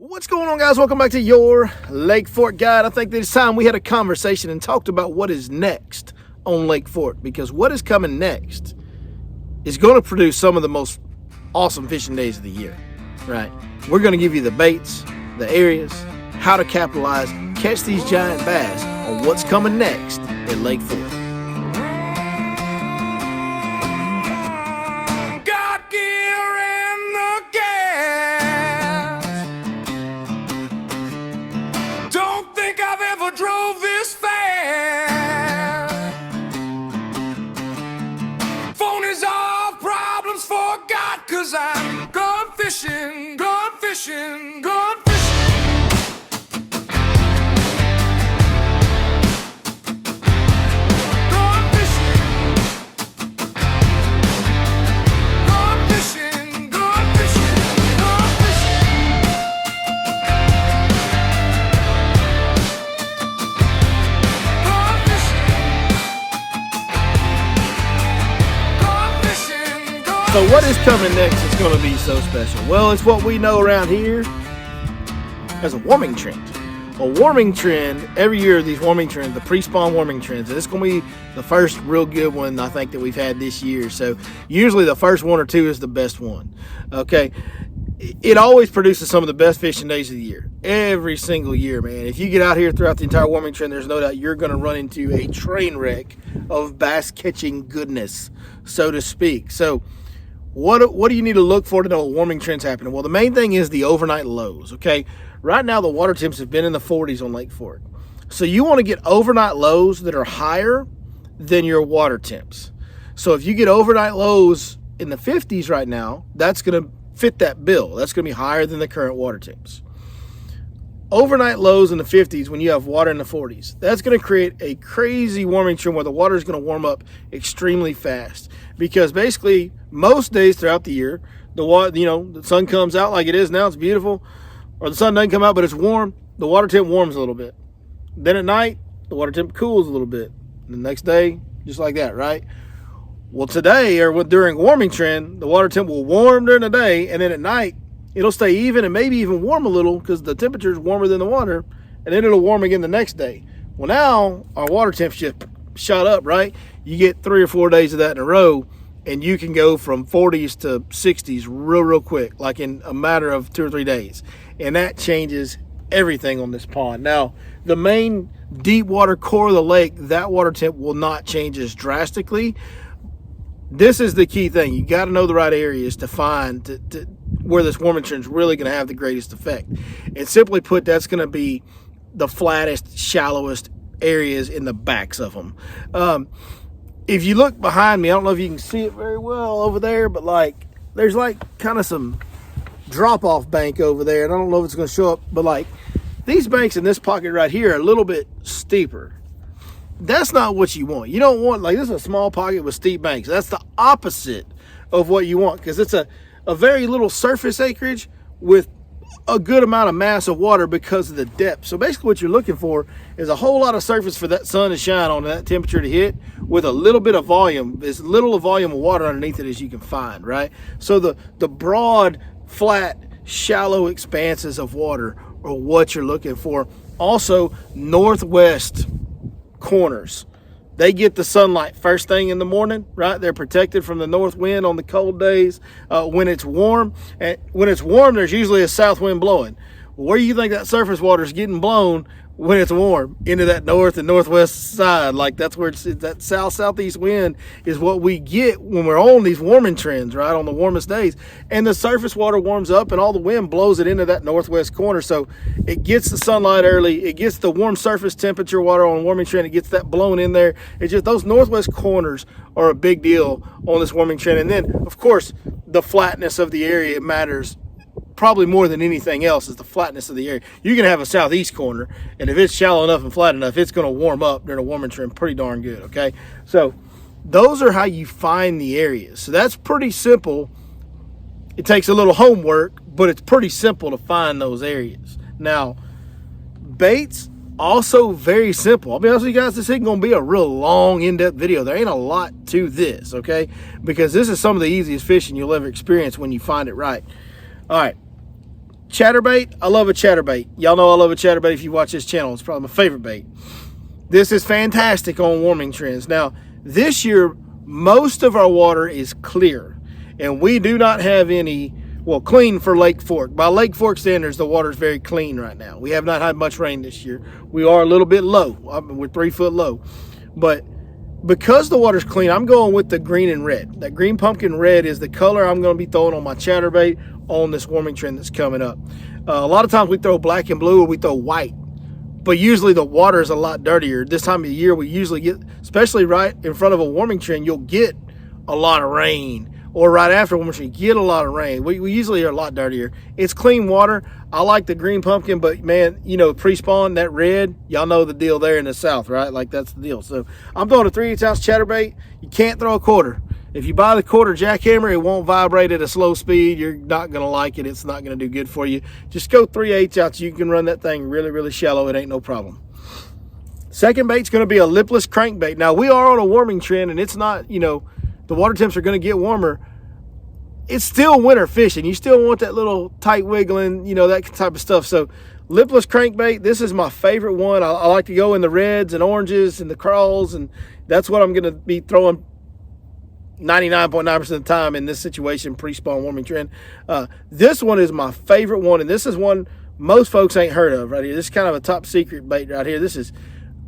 What's going on, guys? Welcome back to your Lake Fort Guide. I think this time we had a conversation and talked about what is next on Lake Fort, because what is coming next is going to produce some of the most awesome fishing days of the year, right? We're going to give you the baits, the areas, how to capitalize, catch these giant bass on what's coming next at Lake Fort. Drove this fast. Phone is off, problems forgot, 'cause I'm gone fishing, gone fishing, gone fishing. So what is coming next is going to be so special? Well, it's what we know around here as a warming trend. A warming trend, every year these warming trends, the pre-spawn warming trends, and it's going to be the first real good one I think that we've had this year. So usually the first one or two is the best one, okay? It always produces some of the best fishing days of the year. Every single year, man. If you get out here throughout the entire warming trend, there's no doubt you're going to run into a train wreck of bass catching goodness, so to speak. So what do you need to look for to know a warming trend's happening? Well, the main thing is the overnight lows, okay? Right now, the water temps have been in the 40s on Lake Fort. So you want to get overnight lows that are higher than your water temps. So if you get overnight lows in the 50s right now, that's going to fit that bill. That's going to be higher than the current water temps. Overnight lows in the 50s when you have water in the 40s, that's going to create a crazy warming trend where the water is going to warm up extremely fast, because basically most days throughout the year, the sun comes out like it is now, it's beautiful, or the sun doesn't come out but it's warm, the water temp warms a little bit. Then at night, the water temp cools a little bit. The next day, just like that, right? Well, today, or during warming trend, the water temp will warm during the day, and then at night, it'll stay even and maybe even warm a little because the temperature is warmer than the water, and then it'll warm again the next day. Well, now our water temps just shot up, right? You get 3 or 4 days of that in a row, and you can go from 40s to 60s real quick, like in a matter of 2 or 3 days. And that changes everything on this pond. Now, the main deep water core of the lake, that water temp will not change as drastically. This is the key thing. You got to know the right areas to find where this warming trend is really going to have the greatest effect. And simply put, that's going to be the flattest, shallowest areas in the backs of them. If you look behind me, I don't know if you can see it very well over there, but there's kind of some drop-off bank over there, and I don't know if it's going to show up, but these banks in this pocket right here are a little bit steeper. That's not what you want. You don't want, this is a small pocket with steep banks. That's the opposite of what you want, because it's a very little surface acreage with a good amount of mass of water because of the depth. So basically what you're looking for is a whole lot of surface for that sun to shine on, and that temperature to hit with a little bit of volume, as little a volume of water underneath it as you can find, right? So the broad, flat, shallow expanses of water are what you're looking for. Also, northwest corners, they get the sunlight first thing in the morning, right? They're protected from the north wind on the cold days. When it's warm, there's usually a south wind blowing. Where do you think that surface water is getting blown when it's warm? Into that north and northwest side. That's where that southeast wind is what we get when we're on these warming trends, right? On the warmest days. And the surface water warms up and all the wind blows it into that northwest corner. So it gets the sunlight early. It gets the warm surface temperature water on warming trend. It gets that blown in there. It's just those northwest corners are a big deal on this warming trend. And then, of course, the flatness of the area matters probably more than anything else, is the flatness of the area. You can have a southeast corner, and if it's shallow enough and flat enough, it's going to warm up during a warming trend pretty darn good, okay? So those are how you find the areas. So that's pretty simple. It takes a little homework, but it's pretty simple to find those areas. Now, baits, also very simple. I'll be honest with you guys, this ain't going to be a real long, in-depth video. There ain't a lot to this, okay? Because this is some of the easiest fishing you'll ever experience when you find it right. All right. Chatterbait, I love a chatterbait. Y'all know I love a chatterbait if you watch this channel. It's probably my favorite bait. This is fantastic on warming trends. Now, this year, most of our water is clear, and we do not have any, well, clean for Lake Fork. By Lake Fork standards, the water is very clean right now. We have not had much rain this year. We are a little bit low. We're 3 foot low. But because the water's clean, I'm going with the green and red. That green pumpkin red is the color I'm going to be throwing on my chatterbait on this warming trend that's coming up. A lot of times we throw black and blue, or we throw white. But usually the water is a lot dirtier. This time of the year, we usually get, especially right in front of a warming trend, you'll get a lot of rain. Or right after a warming trend, you get a lot of rain. We usually are a lot dirtier. It's clean water. I like the green pumpkin, but man, you know, pre-spawn, that red, y'all know the deal there in the south, right? Like, that's the deal. So I'm throwing a 3/8 ounce chatterbait. You can't throw a quarter. If you buy the quarter jackhammer, it won't vibrate at a slow speed. You're not going to like it. It's not going to do good for you. Just go 3/8 ounce. You can run that thing really, really shallow. It ain't no problem. Second bait's going to be a lipless crankbait. Now, we are on a warming trend, and it's not, you know, the water temps are going to get warmer. It's still winter fishing. You still want that little tight wiggling, you know, that type of stuff. So lipless crankbait, this is my favorite one. I like to go in the reds and oranges and the crawls, and that's what I'm going to be throwing 99.9% of the time in this situation, pre-spawn warming trend. This one is my favorite one, and this is one most folks ain't heard of right here. This is kind of a top secret bait right here. This is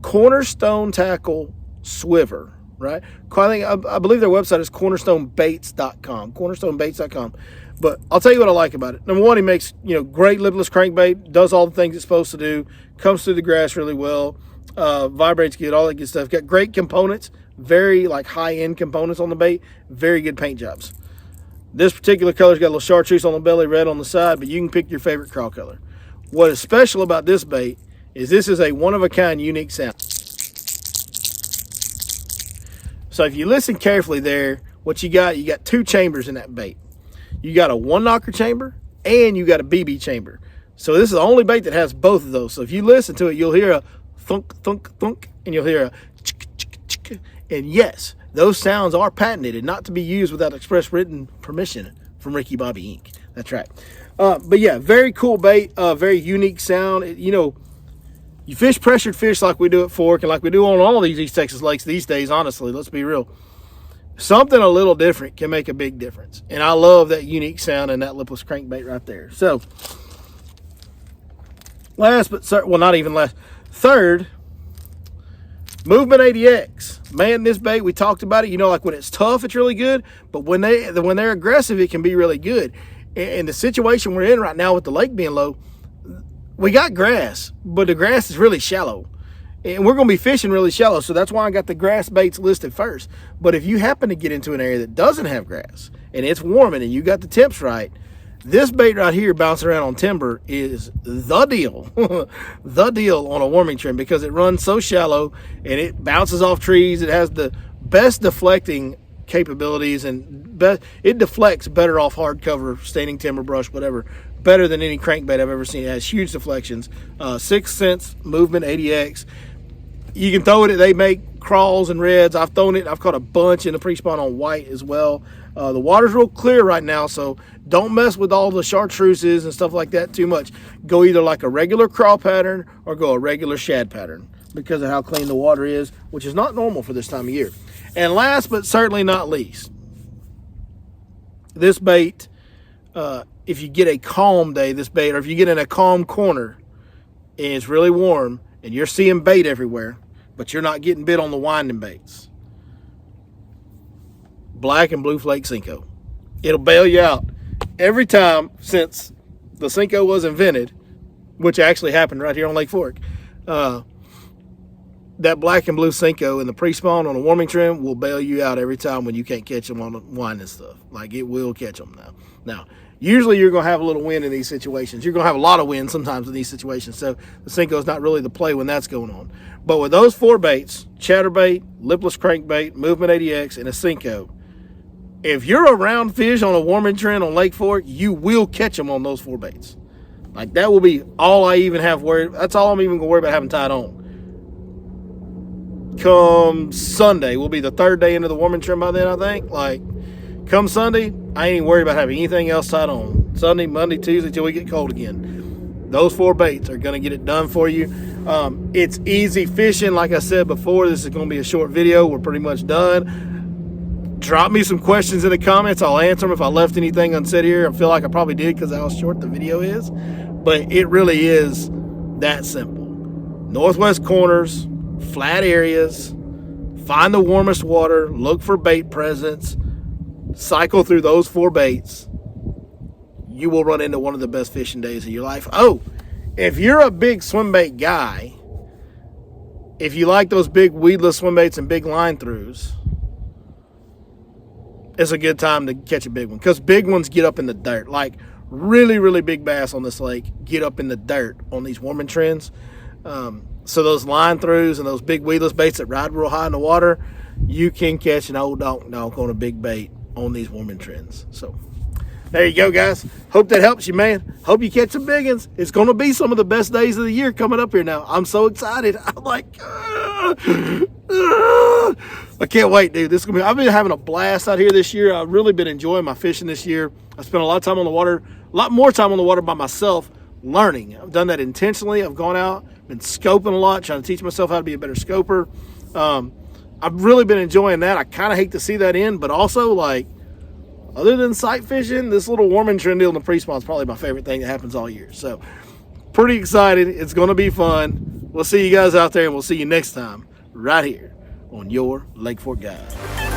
Cornerstone Tackle Swiver, right? I believe their website is cornerstonebaits.com, cornerstonebaits.com. But I'll tell you what I like about it. Number one, he makes, you know, great lipless crankbait, does all the things it's supposed to do, comes through the grass really well, vibrates good, all that good stuff. Got great components, very like high-end components on the bait, very good paint jobs. This particular color's got a little chartreuse on the belly, red on the side, but you can pick your favorite crawl color. What is special about this bait is this is a one-of-a-kind unique sound. So if you listen carefully there, what you got 2 chambers in that bait. You got a 1-knocker chamber and you got a BB chamber. So this is the only bait that has both of those. So if you listen to it, you'll hear a thunk, thunk, thunk, and you'll hear a chick, chick, chick. And yes, those sounds are patented and not to be used without express written permission from Ricky Bobby Inc. That's right. But yeah, very cool bait, very unique sound. You know, you fish pressured fish like we do at Fork and like we do on all these East Texas lakes these days, honestly, let's be real. Something a little different can make a big difference. And I love that unique sound and that lipless crankbait right there. So, not even last, third, Movement 80X. Man, this bait, we talked about it. You know, like when it's tough, it's really good. But when they're aggressive, it can be really good. And the situation we're in right now with the lake being low, we got grass, but the grass is really shallow. And we're going to be fishing really shallow, so that's why I got the grass baits listed first. But if you happen to get into an area that doesn't have grass, and it's warming, and you got the temps right, this bait right here bouncing around on timber is the deal. The deal on a warming trend because it runs so shallow, and it bounces off trees. It has the best deflecting capabilities, and it deflects better off hardcover, standing timber, brush, whatever, better than any crankbait I've ever seen. It has huge deflections. 6th Sense Movement 80X. You can throw it. They make crawls and reds. I've thrown it. I've caught a bunch in the pre-spawn on white as well. The water's real clear right now, so don't mess with all the chartreuses and stuff like that too much. Go either like a regular crawl pattern or go a regular shad pattern because of how clean the water is, which is not normal for this time of year. And last but certainly not least, this bait, if you get a calm day, this bait, or if you get in a calm corner and it's really warm and you're seeing bait everywhere, but you're not getting bit on the winding baits, black and blue flake Cinco. It'll bail you out every time since the Cinco was invented, which actually happened right here on Lake Fork. That black and blue Cinco in the pre-spawn on a warming trend will bail you out every time when you can't catch them on the winding stuff. Like, it will catch them now. Usually you're going to have a little wind in these situations. You're going to have a lot of wind sometimes in these situations. So the Cinco is not really the play when that's going on. But with those 4 baits, chatterbait, lipless crankbait, Movement 80X, and a Cinco, if you're around fish on a warming trend on Lake Fork, you will catch them on those 4 baits. Like, that will be all I even have worried. That's all I'm even going to worry about having tied on. Come Sunday, will be the 3rd day into the warming trend by then, I think. Like, come Sunday, I ain't even worried about having anything else tied on. Sunday, Monday, Tuesday, till we get cold again. Those 4 baits are going to get it done for you. It's easy fishing. Like I said before, this is going to be a short video. We're pretty much done. Drop me some questions in the comments. I'll answer them. If I left anything unsaid here, I feel like I probably did because how short the video is. But it really is that simple. Northwest corners, flat areas, find the warmest water, look for bait presence, cycle through those 4 baits. You will run into one of the best fishing days of your life. Oh, if you're a big swim bait guy, if you like those big weedless swim baits and big line throughs, it's a good time to catch a big one, because big ones get up in the dirt. Like really, really big bass on this lake get up in the dirt on these warming trends. So those line throughs and those big weedless baits that ride real high in the water, you can catch an old donk on a big bait on these warming trends. So there you go, guys. Hope that helps you, man. Hope you catch some big ones. It's going to be some of the best days of the year coming up here now. I'm so excited. I'm like, I can't wait, dude. This is gonna be. I've been having a blast out here this year. I've really been enjoying my fishing this year. I spent a lot of time on the water, a lot more time on the water by myself, learning. I've done that intentionally. I've gone out, been scoping a lot, trying to teach myself how to be a better scoper. I've really been enjoying that. I kind of hate to see that end, but also, like, other than sight fishing, this little warming trend deal in the pre-spawn is probably my favorite thing that happens all year. So pretty excited. It's going to be fun. We'll see you guys out there, and we'll see you next time right here on your Lake Fork Guide.